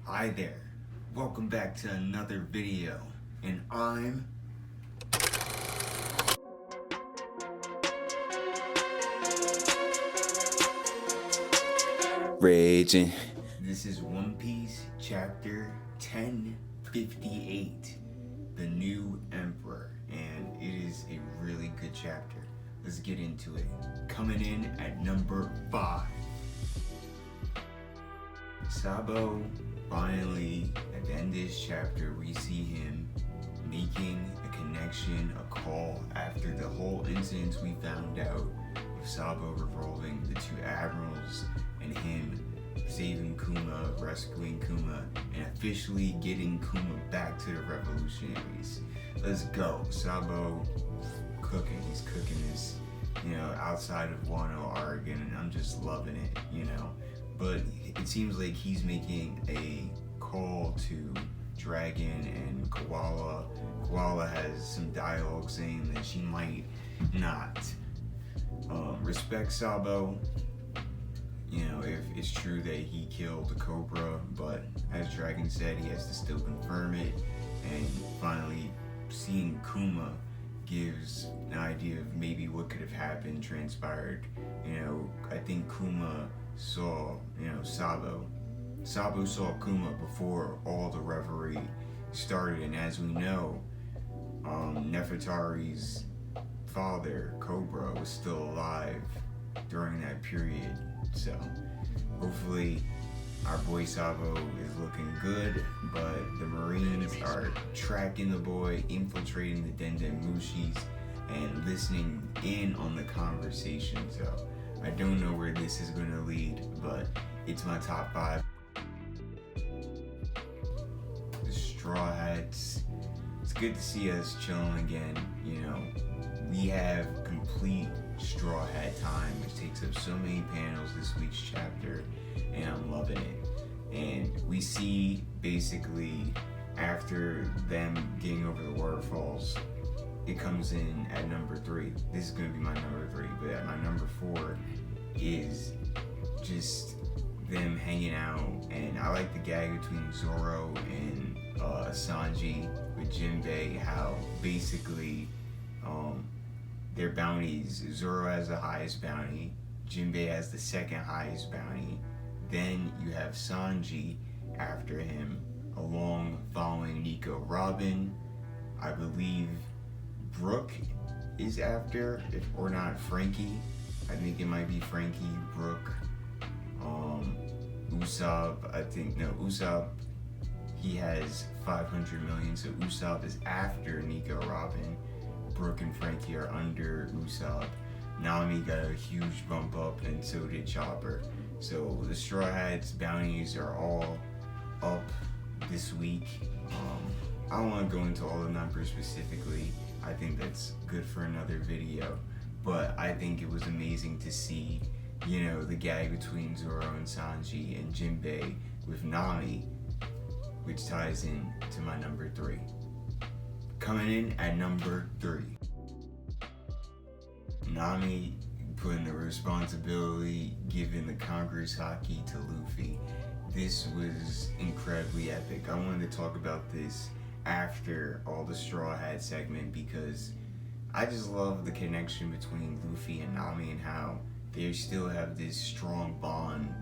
Hi there, welcome back to another video, and I'm Raging. This is One Piece chapter 1058, The New Emperor, and it is a really good chapter. Let's get into it. Coming in at number 5. Sabo, finally, at the end of this chapter, we see him making a connection, a call, after the whole incident we found out of Sabo revolving the two admirals and him saving Kuma, rescuing Kuma, and officially getting Kuma back to the revolutionaries. Let's go. Sabo cooking. He's cooking this, outside of Wano, Oregon, and I'm just loving it, But it seems like he's making a call to Dragon and Koala. Koala has some dialogue saying that she might not respect Sabo, if it's true that he killed the Cobra, but as Dragon said, he has to still confirm it. And finally, seeing Kuma gives an idea of maybe what could have happened, transpired. I think Kuma saw, Sabo. Sabo saw Kuma before all the revelry started, and as we know, Nefertari's father, Cobra, was still alive during that period. So hopefully our boy Sabo is looking good, but the Marines are tracking the boy, infiltrating the Dendemushis, and listening in on the conversation. So I don't know where this is going to lead, but it's my top 5. The Straw Hats. It's good to see us chilling again. We have complete Straw Hat time, which takes up so many panels this week's chapter, and I'm loving it. And we see basically after them getting over the waterfalls, it comes in at number 3. This is going to be my number 3, but at my number 4 is just them hanging out, and I like the gag between Zoro and Sanji with Jinbei, how basically their bounties, Zoro has the highest bounty, Jinbei has the second highest bounty, then you have Sanji after him, along following Nico Robin. I believe Brooke is after, if or not Frankie. I think it might be Frankie, Brooke, Usopp. Usopp, he has 500 million, so Usopp is after Nico Robin. Brooke and Frankie are under Usopp. Nami got a huge bump up, and so did Chopper. So the Straw Hats bounties are all up this week. I don't want to go into all the numbers specifically. I think that's good for another video. But I think it was amazing to see, the gag between Zoro and Sanji and Jinbei with Nami, which ties in to my number 3. Coming in at number 3. Nami putting the responsibility, giving the Congress hockey to Luffy. This was incredibly epic. I wanted to talk about this after all the Straw Hat segment because I just love the connection between Luffy and Nami and how they still have this strong bond,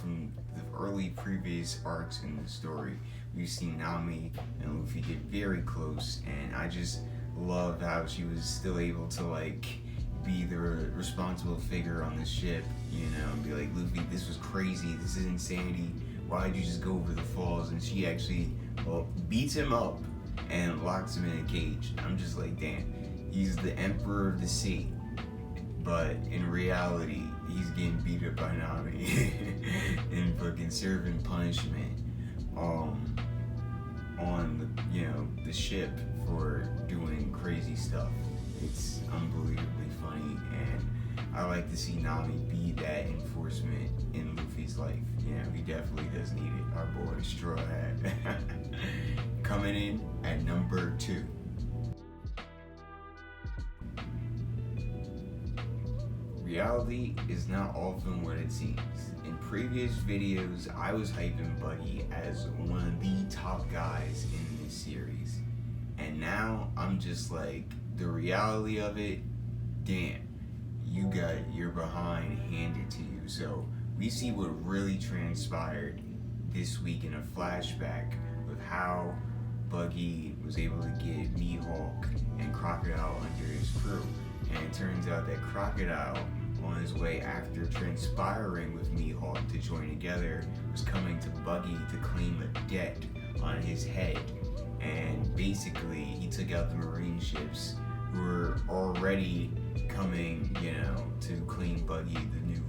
from the early previous arcs in the story. We've seen Nami and Luffy get very close, and I just love how she was still able to be the responsible figure on the ship, and be like, Luffy, this was crazy, this is insanity, why'd you just go over the falls? And she actually, beats him up and locks him in a cage. I'm just like, damn, he's the Emperor of the Sea, but in reality, he's getting beat up by Nami and fucking serving punishment on the ship for doing crazy stuff. It's unbelievably funny, and I like to see Nami be that enforcement in Luffy's life. He definitely does need it. Our boy Straw Hat. Coming in at number 2. Reality is not often what it seems. In previous videos, I was hyping Buggy as top guys in this series. And now I'm just like, the reality of it, damn, you got your behind handed to you. So we see what really transpired this week in a flashback with how Buggy was able to get Mihawk and Crocodile under his crew. And it turns out that Crocodile, on his way after transpiring with Mihawk to join together, was coming to Buggy to claim a debt on his head. And basically, he took out the Marine ships who were already coming, to claim Buggy, the new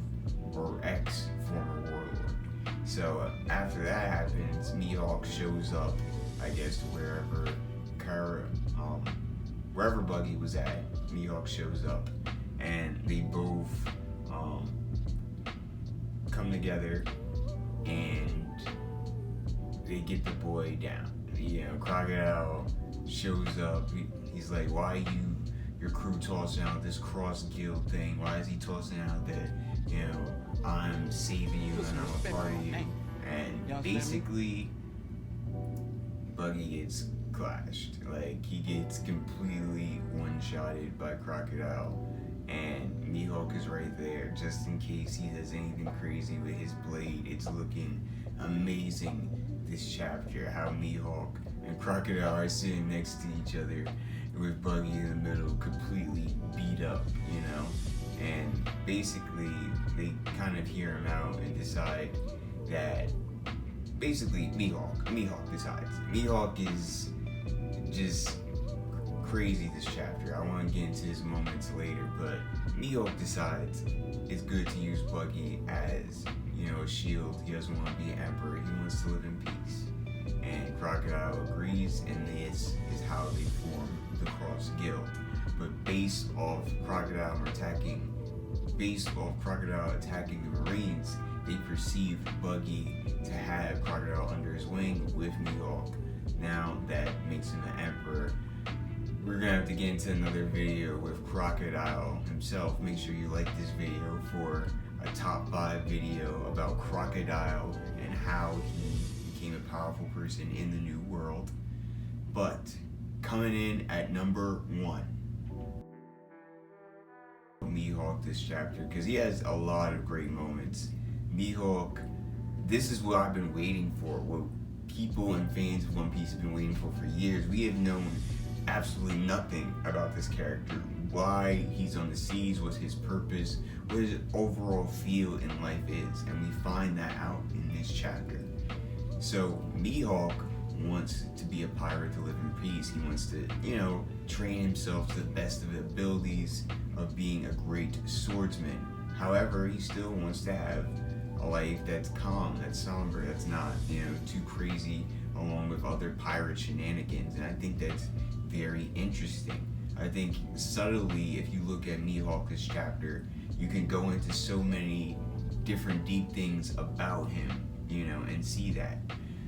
or ex-former warlord. So after that happens, Mihawk shows up, I guess, to wherever Buggy was at. Mihawk shows up, and they both come together, and they get the boy down. Crocodile shows up. He's like, why your crew tossing out this cross guild thing? Why is he tossing out that, I'm saving you and I'm a part of you? And basically, Buggy gets clashed. Like, he gets completely one-shotted by Crocodile, and Mihawk is right there just in case he does anything crazy with his blade. It's looking amazing this chapter, how Mihawk and Crocodile are sitting next to each other with Buggy in the middle, completely beat up, and basically they kind of hear him out and decide that basically Mihawk decides. Mihawk is just crazy this chapter. I want to get into his moments later, but Mihawk decides it's good to use Buggy as, a shield. He doesn't want to be an emperor. He wants to live in peace. And Crocodile agrees, and this is how they form the Cross Guild. But based off Crocodile attacking the Marines, they perceive Buggy to have Crocodile under his wing with Mihawk. Now that makes him an emperor. We're gonna have to get into another video with Crocodile himself. Make sure you like this video for a top 5 video about Crocodile and how he became a powerful person in the new world. But coming in at number 1, Mihawk this chapter, because he has a lot of great moments. Mihawk, this is what I've been waiting for, what people and fans of One Piece have been waiting for years. We have known absolutely nothing about this character, why he's on the seas, what's his purpose, what his overall feel in life is, and we find that out in this chapter. So Mihawk wants to be a pirate to live in peace. He wants to, train himself to the best of his abilities of being a great swordsman. However, he still wants to have a life that's calm, that's somber, that's not, too crazy along with other pirate shenanigans. And I think that's very interesting. I think subtly, if you look at Mihawk this chapter, you can go into so many different deep things about him, and see that.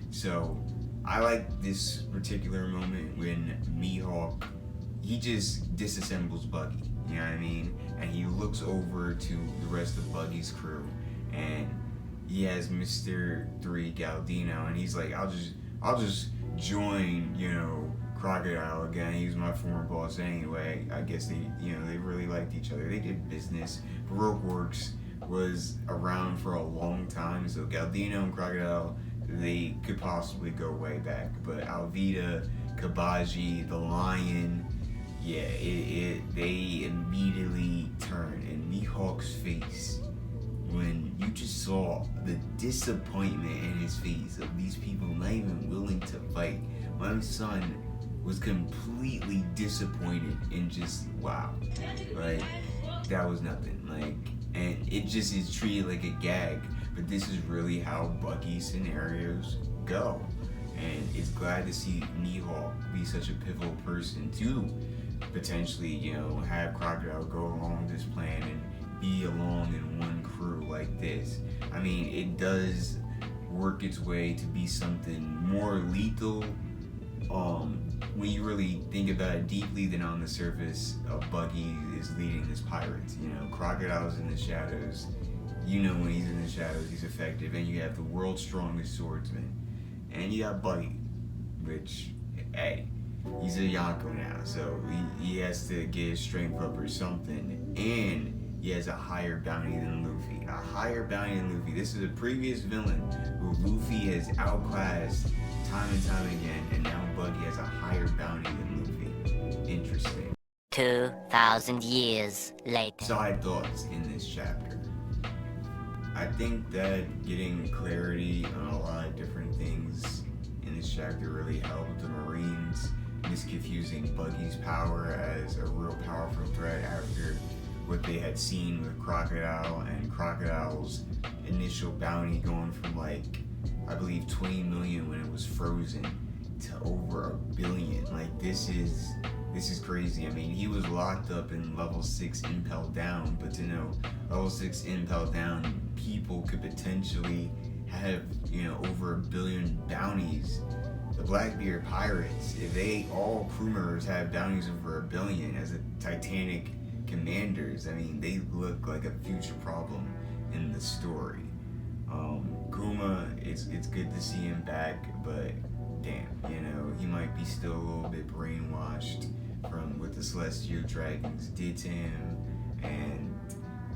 So I like this particular moment when Mihawk, he just disassembles Buggy, you know what I mean? And he looks over to the rest of Buggy's crew, and he has Mr. 3 Galdino, and he's like, I'll just join, Crocodile again. He was my former boss anyway. I guess they really liked each other. They did business. Baroque Works was around for a long time, so Galdino and Crocodile, they could possibly go way back. But Alvida, Kabaji, the Lion, yeah, they immediately turned. And Mihawk's face, when you just saw the disappointment in his face of these people not even willing to fight. My son was completely disappointed and just, wow, like, that was nothing. Like, and it just is treated like a gag, but this is really how Buggy scenarios go. And it's glad to see Mihawk be such a pivotal person to potentially, have Crocodile go along this plan and be along in one crew like this. I mean, it does work its way to be something more lethal when you really think about it deeply than on the surface. Buggy is leading his pirates. Crocodile's in the shadows. When he's in the shadows, he's effective. And you have the world's strongest swordsman. And you got Buggy. which, hey, he's a Yonko now, so he has to get his strength up or something, and he has a higher bounty than Luffy. A higher bounty than Luffy. This is a previous villain who Luffy has outclassed time and time again, and now Buggy has a higher bounty than Luffy. Interesting. 2,000 years later. Side thoughts in this chapter. I think that getting clarity on a lot of different things in this chapter really helped the Marines misconfusing Buggy's power as a real powerful threat after what they had seen with Crocodile, and Crocodile's initial bounty going from like, I believe 20 million when it was frozen to over 1 billion. Like this is crazy. I mean, he was locked up in level 6 Impel Down, but to know level 6 Impel Down people could potentially have, you know, over 1 billion bounties. The Blackbeard pirates, if they all crew members have bounties over 1 billion as a Titanic commanders, I mean, they look like a future problem in the story. Kuma, it's good to see him back, but damn, you know, he might be still a little bit brainwashed from what the Celestial Dragons did to him, and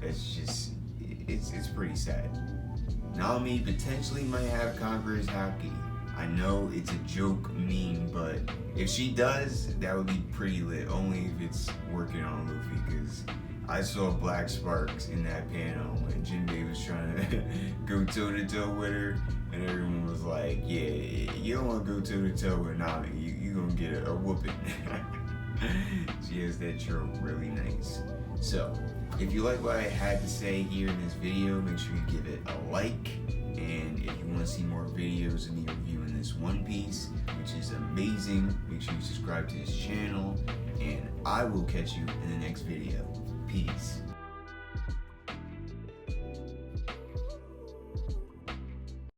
it's just, it's pretty sad. Nami potentially might have Conqueror's Haki. I know it's a joke meme, but if she does, that would be pretty lit, only if it's working on Luffy, because I saw black sparks in that panel when Jinbei was trying to go toe-to-toe with her, and everyone was like, yeah, you don't want to go toe-to-toe with Nami, you gonna get a whooping. She has that trope really nice. So, if you like what I had to say here in this video, make sure you give it a like, and if you want to see more videos of me reviewing this One Piece, which is amazing, make sure you subscribe to this channel, and I will catch you in the next video. Peace.